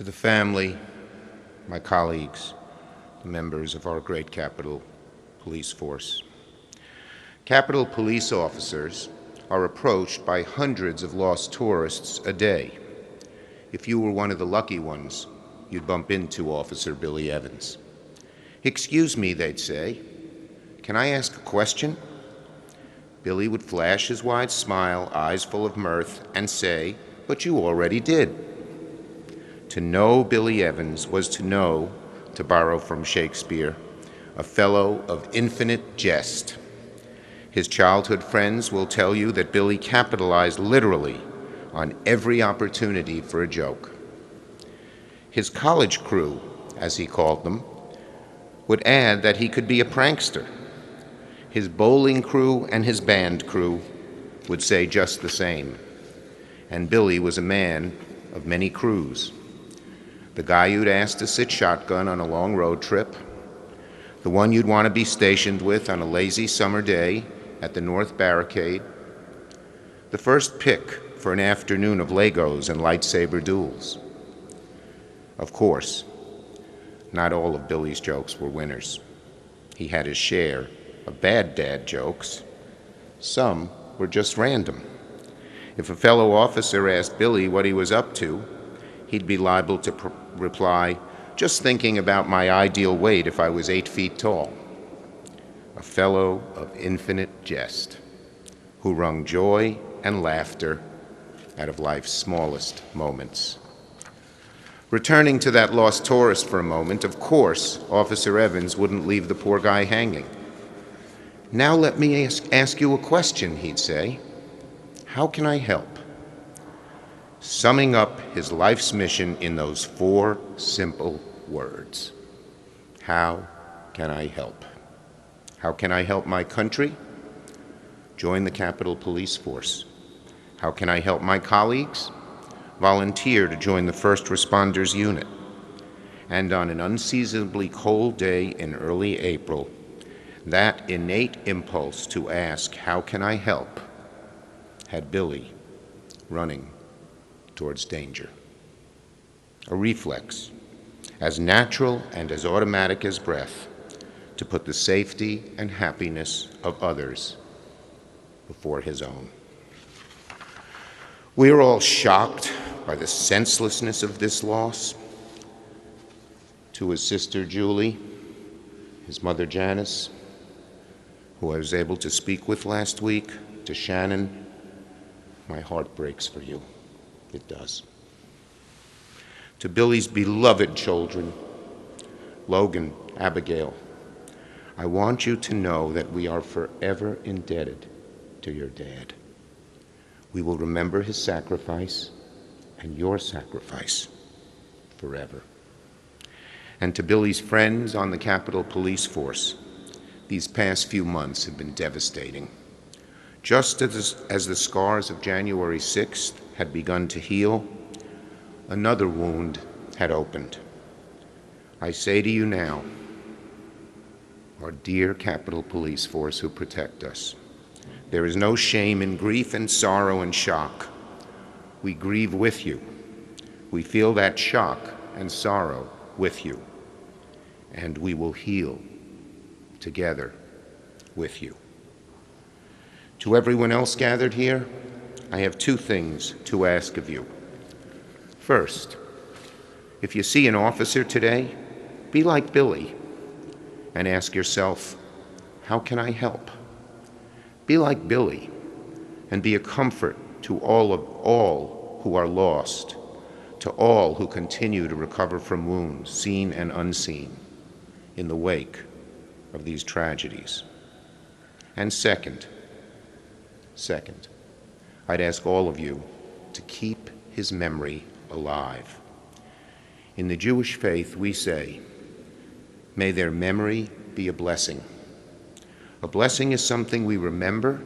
To the family, my colleagues, the members of our great Capitol Police Force. Capitol Police officers are approached by hundreds of lost tourists a day. If you were one of the lucky ones, you'd bump into Officer Billy Evans. "Excuse me," they'd say. "Can I ask a question?" Billy would flash his wide smile, eyes full of mirth, and say, "But you already did." To know Billy Evans was to know, to borrow from Shakespeare, a fellow of infinite jest. His childhood friends will tell you that Billy capitalized literally on every opportunity for a joke. His college crew, as he called them, would add that he could be a prankster. His bowling crew and his band crew would say just the same. And Billy was a man of many crews. The guy you'd ask to sit shotgun on a long road trip, the one you'd want to be stationed with on a lazy summer day at the North Barricade, the first pick for an afternoon of Legos and lightsaber duels. Of course, not all of Billy's jokes were winners. He had his share of bad dad jokes. Some were just random. If a fellow officer asked Billy what he was up to, he'd be liable to reply, "Just thinking about my ideal weight if I was 8 feet tall." A fellow of infinite jest, who wrung joy and laughter out of life's smallest moments. Returning to that lost tourist for a moment, of course, Officer Evans wouldn't leave the poor guy hanging. "Now let me ask you a question," he'd say. "How can I help?" Summing up his life's mission in those 4 simple words. How can I help? How can I help my country? Join the Capitol Police Force. How can I help my colleagues? Volunteer to join the First Responders Unit. And on an unseasonably cold day in early April, that innate impulse to ask, "How can I help?" had Billy running towards danger. A reflex, as natural and as automatic as breath, to put the safety and happiness of others before his own. We are all shocked by the senselessness of this loss. To his sister Julie, his mother Janice, who I was able to speak with last week, to Shannon, my heart breaks for you. It does. To Billy's beloved children, Logan, Abigail, I want you to know that we are forever indebted to your dad. We will remember his sacrifice and your sacrifice forever. And to Billy's friends on the Capitol Police Force, these past few months have been devastating. Just as the scars of January 6th had begun to heal, another wound had opened. I say to you now, our dear Capitol Police Force who protect us, there is no shame in grief and sorrow and shock. We grieve with you. We feel that shock and sorrow with you. And we will heal together with you. To everyone else gathered here, I have 2 things to ask of you. First, if you see an officer today, be like Billy and ask yourself, how can I help? Be like Billy and be a comfort to all who are lost, to all who continue to recover from wounds, seen and unseen, in the wake of these tragedies. And second, I'd ask all of you to keep his memory alive. In the Jewish faith, we say, may their memory be a blessing. A blessing is something we remember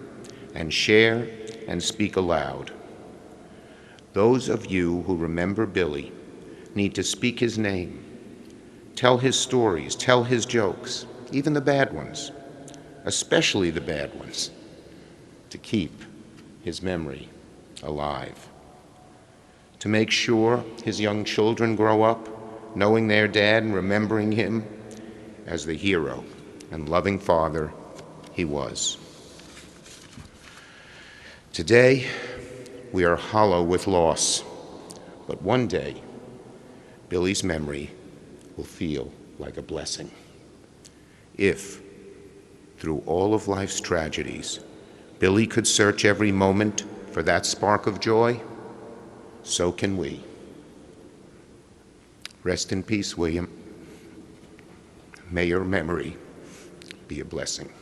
and share and speak aloud. Those of you who remember Billy need to speak his name, tell his stories, tell his jokes, even the bad ones, especially the bad ones, to keep his memory alive. to make sure his young children grow up knowing their dad and remembering him as the hero and loving father he was. Today, we are hollow with loss, but one day, Billy's memory will feel like a blessing. If, through all of life's tragedies, Billy could search every moment for that spark of joy, so can we. Rest in peace, William. May your memory be a blessing.